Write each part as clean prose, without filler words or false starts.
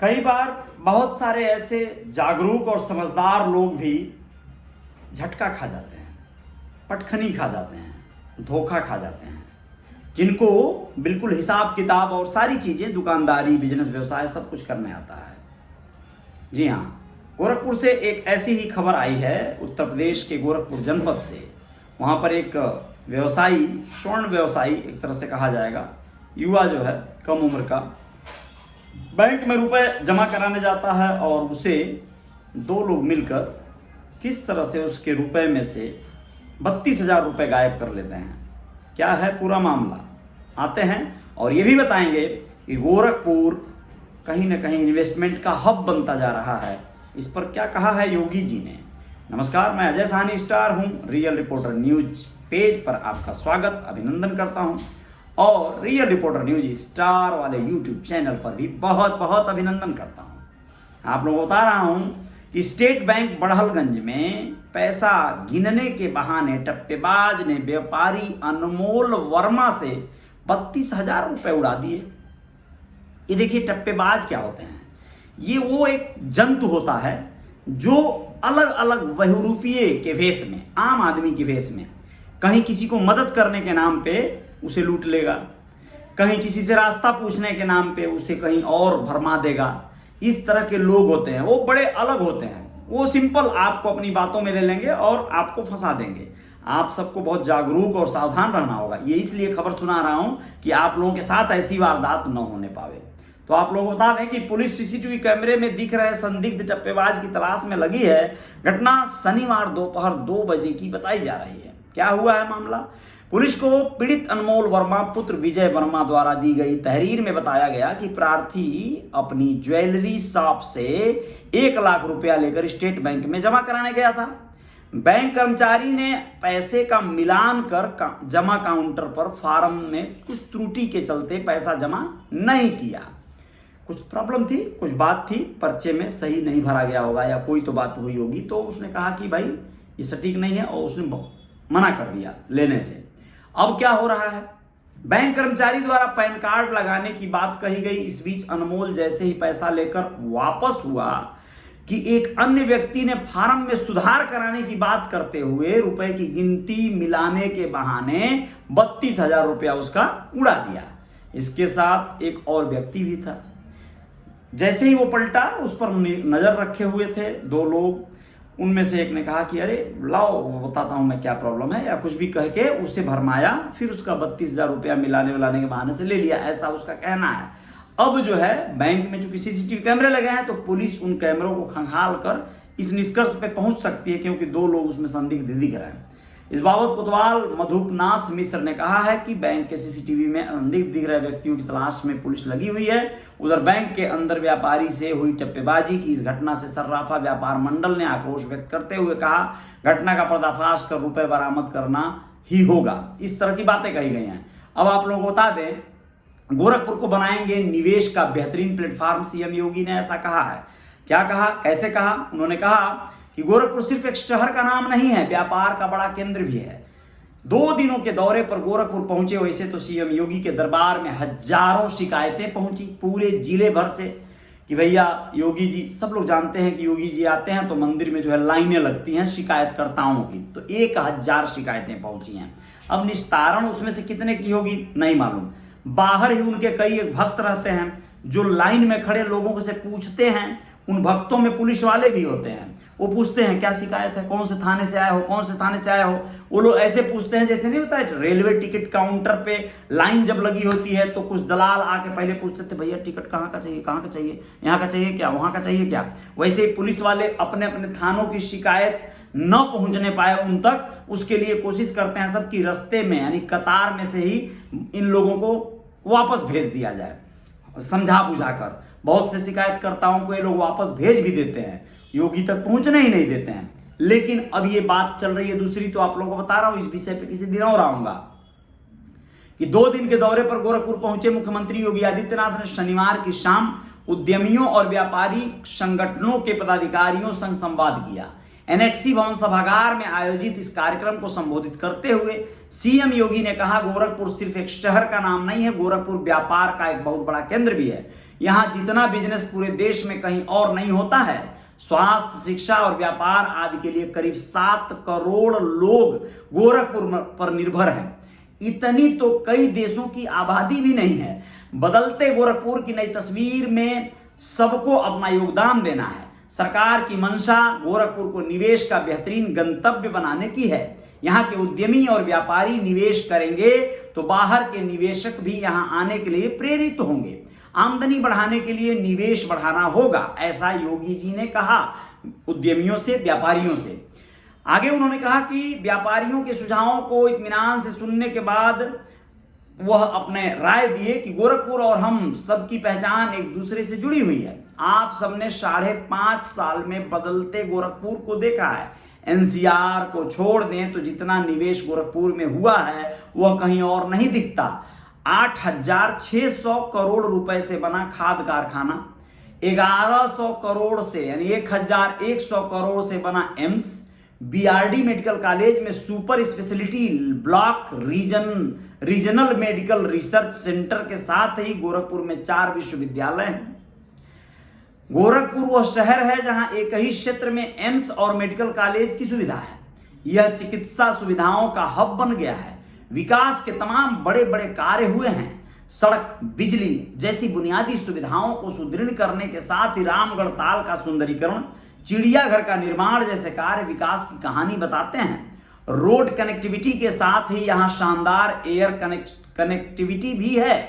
कई बार बहुत सारे ऐसे जागरूक और समझदार लोग भी झटका खा जाते हैं, पटखनी खा जाते हैं, धोखा खा जाते हैं, जिनको बिल्कुल हिसाब किताब और सारी चीज़ें, दुकानदारी, बिजनेस, व्यवसाय सब कुछ करने आता है। जी हाँ, गोरखपुर से एक ऐसी ही खबर आई है, उत्तर प्रदेश के गोरखपुर जनपद से। वहाँ पर एक व्यवसायी, स्वर्ण व्यवसायी एक तरह से कहा जाएगा, युवा जो है, कम उम्र का, बैंक में रुपए जमा कराने जाता है और उसे दो लोग मिलकर किस तरह से उसके रुपए में से 32,000 रुपये गायब कर लेते हैं। क्या है पूरा मामला, आते हैं और ये भी बताएंगे कि गोरखपुर कहीं ना कहीं इन्वेस्टमेंट का हब बनता जा रहा है। इस पर क्या कहा है योगी जी ने। नमस्कार, मैं अजय साहनी स्टार हूँ, रियल रिपोर्टर न्यूज पेज पर आपका स्वागत, अभिनंदन करता हूँ और रियल रिपोर्टर न्यूज स्टार वाले यूट्यूब चैनल पर भी बहुत बहुत अभिनंदन करता हूँ। आप लोगों को बता रहा हूँ कि स्टेट बैंक बड़हलगंज में पैसा गिनने के बहाने टप्पेबाज ने व्यापारी अनमोल वर्मा से 32,000 रुपये उड़ा दिए। ये देखिए, टप्पेबाज क्या होते हैं। ये वो एक जंतु होता है जो अलग अलग बहुरूपीय के भेष में, आम आदमी के भेष में, कहीं किसी को मदद करने के नाम पे उसे लूट लेगा, कहीं किसी से रास्ता पूछने के नाम पे उसे कहीं और भरमा देगा। इस तरह के लोग होते हैं, वो बड़े अलग होते हैं। वो सिंपल आपको अपनी बातों में ले लेंगे और आपको फंसा देंगे। आप सबको बहुत जागरूक और सावधान रहना होगा। ये इसलिए खबर सुना रहा हूं कि आप लोगों के साथ ऐसी वारदात न होने पावे। तो आप लोगों को बता दें कि पुलिस सीसीटीवी कैमरे में दिख रहे संदिग्ध टप्पेबाज की तलाश में लगी है। घटना शनिवार दोपहर 2 बजे की बताई जा रही है। क्या हुआ है मामला? पुलिस को पीड़ित अनमोल वर्मा पुत्र विजय वर्मा द्वारा दी गई तहरीर में बताया गया कि प्रार्थी अपनी ज्वेलरी शॉप से 1 लाख रुपया लेकर स्टेट बैंक में जमा कराने गया था। बैंक कर्मचारी ने पैसे का मिलान कर जमा काउंटर पर फार्म में कुछ त्रुटि के चलते पैसा जमा नहीं किया। कुछ प्रॉब्लम थी, कुछ बात थी, पर्चे में सही नहीं भरा गया होगा या कोई तो बात हुई होगी। तो उसने कहा कि भाई ये सटीक नहीं है और उसने मना कर दिया लेने से। अब क्या हो रहा है? बैंक कर्मचारी द्वारा पैन कार्ड लगाने की बात कही गई। इस बीच अनमोल जैसे ही पैसा लेकर वापस हुआ कि एक अन्य व्यक्ति ने फार्म में सुधार कराने की बात करते हुए रुपए की गिनती मिलाने के बहाने 32,000 रुपया उसका उड़ा दिया। इसके साथ एक और व्यक्ति भी था। जैसे ही वो पलटा, उस पर नजर रखे हुए थे 2 लोग। उनमें से एक ने कहा कि अरे लाओ बताता हूं मैं क्या प्रॉब्लम है, या कुछ भी कह के उसे भरमाया, फिर उसका 32,000 रुपया मिलाने विलाने के बहाने से ले लिया, ऐसा उसका कहना है। अब जो है बैंक में चूंकि सीसीटीवी कैमरे लगे हैं तो पुलिस उन कैमरों को खंगाल कर इस निष्कर्ष पे पहुंच सकती है, क्योंकि 2 लोग उसमें संदिग्ध दिख रहे हैं। इस बाबत कोतवाल मधुपनाथ मिश्र ने कहा है कि बैंक के सीसीटीवी में संदिग्ध दिख रहे व्यक्तियों की तलाश में पुलिस लगी हुई है। उधर बैंक के अंदर व्यापारी से हुई टप्पेबाजी की इस घटना से सर्राफा व्यापार मंडल ने आक्रोश व्यक्त करते हुए कहा, घटना का पर्दाफाश कर रुपए बरामद करना ही होगा। इस तरह की बातें कही गई हैं। अब आप लोगों को बता दें, गोरखपुर को बनाएंगे निवेश का बेहतरीन प्लेटफॉर्म। सीएम योगी ने ऐसा कहा है। क्या कहा, कैसे कहा? उन्होंने कहा कि गोरखपुर सिर्फ एक शहर का नाम नहीं है, व्यापार का बड़ा केंद्र भी है। 2 दिनों के दौरे पर गोरखपुर पहुंचे। वैसे तो सीएम योगी के दरबार में हजारों शिकायतें पहुंची पूरे जिले भर से कि भैया योगी जी, सब लोग जानते हैं कि योगी जी आते हैं तो मंदिर में जो है लाइनें लगती हैं शिकायतकर्ताओं की। तो 1000 शिकायतें पहुंची हैं। अब निस्तारण उसमें से कितने की होगी नहीं मालूम। बाहर ही उनके कई एक भक्त रहते हैं जो लाइन में खड़े लोगों से पूछते हैं। उन भक्तों में पुलिस वाले भी होते हैं। वो पूछते हैं क्या शिकायत है, कौन से थाने से आए हो, कौन से थाने से आए हो। वो लोग ऐसे पूछते हैं जैसे नहीं होता है रेलवे टिकट काउंटर पे लाइन जब लगी होती है तो कुछ दलाल आके पहले पूछते थे, भैया टिकट कहाँ का चाहिए, कहाँ का चाहिए, यहाँ का चाहिए क्या, वहाँ का चाहिए क्या। वैसे ही पुलिस वाले अपने अपने थानों की शिकायत न पहुंचने पाए उन तक, उसके लिए कोशिश करते हैं सबकी रास्ते में, यानी कतार में से ही इन लोगों को वापस भेज दिया जाए, समझा बुझाकर। बहुत से शिकायतकर्ताओं को ये लोग वापस भेज भी देते हैं, योगी तक पहुंचने ही नहीं देते हैं। लेकिन अब ये बात चल रही है दूसरी, तो आप लोगों को बता रहा हूं, इस विषय पे किसी दिन और आऊंगा कि 2 दिन के दौरे पर गोरखपुर पहुंचे मुख्यमंत्री योगी आदित्यनाथ ने शनिवार की शाम उद्यमियों और व्यापारी संगठनों के पदाधिकारियों संग संवाद किया। एनएक्सी भवन सभागार में आयोजित इस कार्यक्रम को संबोधित करते हुए सीएम योगी ने कहा, गोरखपुर सिर्फ एक शहर का नाम नहीं है, गोरखपुर व्यापार का एक बहुत बड़ा केंद्र भी है। यहाँ जितना बिजनेस पूरे देश में कहीं और नहीं होता है। स्वास्थ्य, शिक्षा और व्यापार आदि के लिए करीब 7 करोड़ लोग गोरखपुर पर निर्भर हैं। इतनी तो कई देशों की आबादी भी नहीं है। बदलते गोरखपुर की नई तस्वीर में सबको अपना योगदान देना है। सरकार की मंशा गोरखपुर को निवेश का बेहतरीन गंतव्य बनाने की है। यहाँ के उद्यमी और व्यापारी निवेश करेंगे तो बाहर के निवेशक भी यहाँ आने के लिए प्रेरित होंगे। आमदनी बढ़ाने के लिए निवेश बढ़ाना होगा, ऐसा योगी जी ने कहा उद्यमियों से, व्यापारियों से। आगे उन्होंने कहा कि व्यापारियों के सुझावों को इत्मीनान से सुनने के बाद वह अपने राय दिए कि गोरखपुर और हम सबकी पहचान एक दूसरे से जुड़ी हुई है। आप सबने 5.5 साल में बदलते गोरखपुर को देखा है। एनसीआर को छोड़ दें तो जितना निवेश गोरखपुर में हुआ है वह कहीं और नहीं दिखता। 8,600 करोड़ रुपए से बना खाद कारखाना, 1100 करोड़ से यानी 1,100 करोड़ से बना एम्स, बीआरडी मेडिकल कॉलेज में super speciality block, regional medical research centre के साथ ही गोरखपुर में 4 विश्वविद्यालय हैं। गोरखपुर वह शहर है जहां एक ही क्षेत्र में एम्स और मेडिकल कॉलेज की सुविधा है। यह चिकित्सा सुविधाओं का हब बन गया है। विकास के तमाम बड़े बड़े कार्य हुए हैं। सड़क, बिजली जैसी बुनियादी सुविधाओं को सुदृढ़ करने के साथ ही रामगढ़ ताल का सुंदरीकरण, चिड़ियाघर का निर्माण जैसे कार्य विकास की कहानी बताते हैं। रोड कनेक्टिविटी के साथ ही यहाँ शानदार एयर कनेक्टिविटी भी है।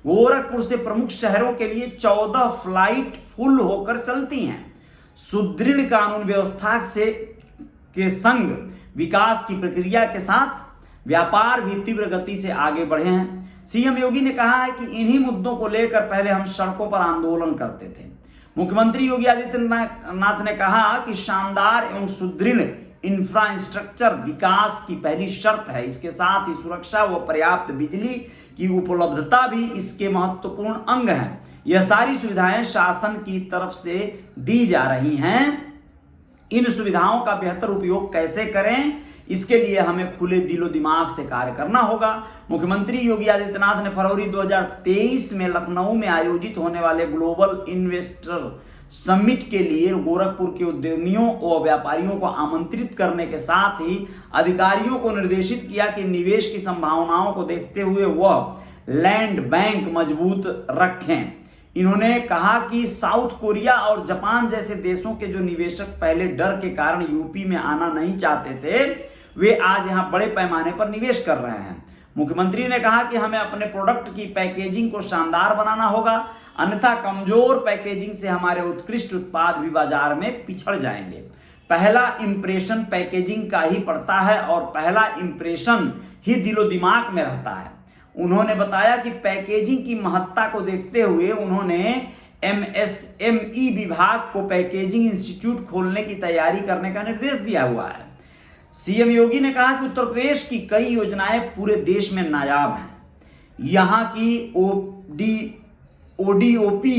गोरखपुर से प्रमुख शहरों के लिए 14 फ्लाइट फुल होकर चलती हैं। सुदृढ़ कानून व्यवस्था के संग विकास की प्रक्रिया के साथ व्यापार भी तीव्र गति से आगे बढ़े हैं। सीएम योगी ने कहा है कि इन्हीं मुद्दों को लेकर पहले हम सड़कों पर आंदोलन करते थे। मुख्यमंत्री योगी आदित्यनाथ ने कहा कि शानदार एवं सुदृढ़ इंफ्रास्ट्रक्चर विकास की पहली शर्त है। इसके साथ ही सुरक्षा व पर्याप्त बिजली की उपलब्धता भी इसके महत्वपूर्ण अंग हैं। यह सारी सुविधाएं शासन की तरफ से दी जा रही हैं। इन सुविधाओं का बेहतर उपयोग कैसे करें, इसके लिए हमें खुले दिलो दिमाग से कार्य करना होगा। मुख्यमंत्री योगी आदित्यनाथ ने फरवरी 2023 में लखनऊ में आयोजित होने वाले ग्लोबल इन्वेस्टर समिट के लिए गोरखपुर के उद्यमियों और व्यापारियों को आमंत्रित करने के साथ ही अधिकारियों को निर्देशित किया कि निवेश की संभावनाओं को देखते हुए वह लैंड बैंक मजबूत रखें। इन्होंने कहा कि साउथ कोरिया और जापान जैसे देशों के जो निवेशक पहले डर के कारण यूपी में आना नहीं चाहते थे, वे आज यहां बड़े पैमाने पर निवेश कर रहे हैं। मुख्यमंत्री ने कहा कि हमें अपने प्रोडक्ट की पैकेजिंग को शानदार बनाना होगा, अन्यथा कमजोर पैकेजिंग से हमारे उत्कृष्ट उत्पाद भी बाजार में पिछड़ जाएंगे। पहला इंप्रेशन पैकेजिंग का ही पड़ता है और पहला इंप्रेशन ही दिलो दिमाग में रहता है। उन्होंने बताया कि पैकेजिंग की महत्ता को देखते हुए उन्होंने एमएसएमई विभाग को पैकेजिंग इंस्टीट्यूट खोलने की तैयारी करने का निर्देश दिया हुआ है। सीएम योगी ने कहा कि उत्तर प्रदेश की कई योजनाएं पूरे देश में नायाब हैं। यहाँ की ओडीओपी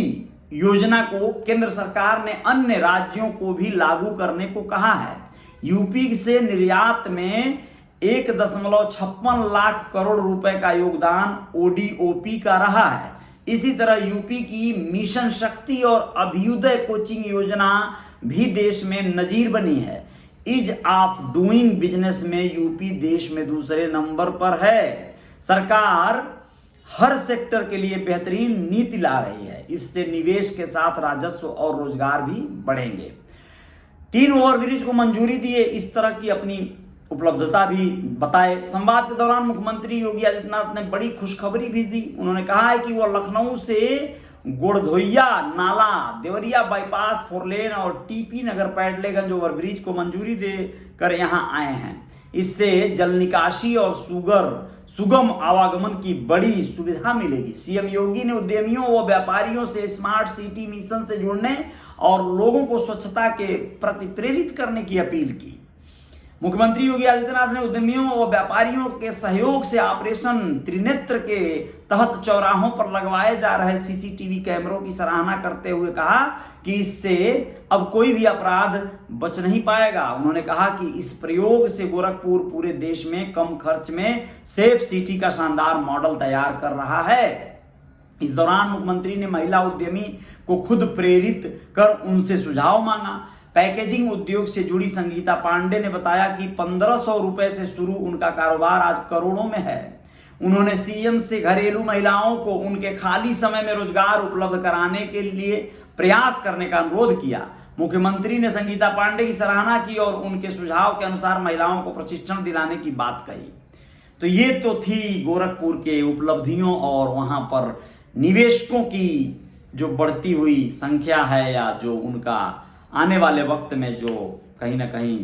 योजना को केंद्र सरकार ने अन्य राज्यों को भी लागू करने को कहा है। यूपी से निर्यात में 1.56 लाख करोड़ रुपए का योगदान ओडीओपी का रहा है। इसी तरह यूपी की मिशन शक्ति और अभ्युदय कोचिंग योजना भी देश में नजीर बनी है। ईज ऑफ डूइंग बिजनेस में यूपी देश में दूसरे नंबर पर है। सरकार हर सेक्टर के लिए बेहतरीन नीति ला रही है। इससे निवेश के साथ राजस्व और रोजगार भी बढ़ेंगे। 3 ओवरब्रिज को मंजूरी दिए, इस तरह की अपनी उपलब्धता भी बताए। संवाद के दौरान मुख्यमंत्री योगी आदित्यनाथ ने बड़ी खुशखबरी भी दी। उन्होंने कहा है कि वह लखनऊ से गोड़धोइया नाला, देवरिया बाईपास 4 लेन और टीपी नगर पैडलेगंज ओवरब्रिज को मंजूरी देकर यहां आए हैं। इससे जल निकासी और सुगम आवागमन की बड़ी सुविधा मिलेगी। सीएम योगी ने उद्यमियों व व्यापारियों से स्मार्ट सिटी मिशन से जुड़ने और लोगों को स्वच्छता के प्रति प्रेरित करने की अपील की। मुख्यमंत्री योगी आदित्यनाथ ने उद्यमियों व व्यापारियों के सहयोग से ऑपरेशन त्रिनेत्र के तहत चौराहों पर लगवाए जा रहे सीसीटीवी कैमरों की सराहना करते हुए कहा कि इससे अब कोई भी अपराध बच नहीं पाएगा। उन्होंने कहा कि इस प्रयोग से गोरखपुर पूरे देश में कम खर्च में सेफ सिटी का शानदार मॉडल तैयार कर रहा है। इस दौरान मुख्यमंत्री ने महिला उद्यमी को खुद प्रेरित कर उनसे सुझाव मांगा। पैकेजिंग उद्योग से जुड़ी संगीता पांडे ने बताया कि 1500 रुपए से शुरू उनका कारोबार आज करोड़ों में है। उन्होंने सीएम से घरेलू महिलाओं को उनके खाली समय में रोजगार उपलब्ध कराने के लिए प्रयास करने का अनुरोध किया। मुख्यमंत्री ने संगीता पांडे की सराहना की और उनके सुझाव के अनुसार महिलाओं को प्रशिक्षण दिलाने की बात कही। तो ये तो थी गोरखपुर के उपलब्धियों और वहां पर निवेशकों की जो बढ़ती हुई संख्या है, या जो उनका आने वाले वक्त में जो कहीं ना कहीं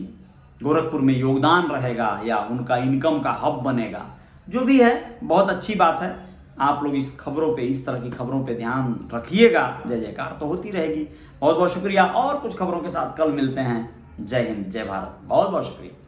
गोरखपुर में योगदान रहेगा या उनका इनकम का हब बनेगा, जो भी है बहुत अच्छी बात है। आप लोग इस खबरों पे, इस तरह की खबरों पे ध्यान रखिएगा। जय जयकार तो होती रहेगी। बहुत बहुत शुक्रिया, और कुछ खबरों के साथ कल मिलते हैं। जय हिंद, जय भारत, बहुत बहुत शुक्रिया।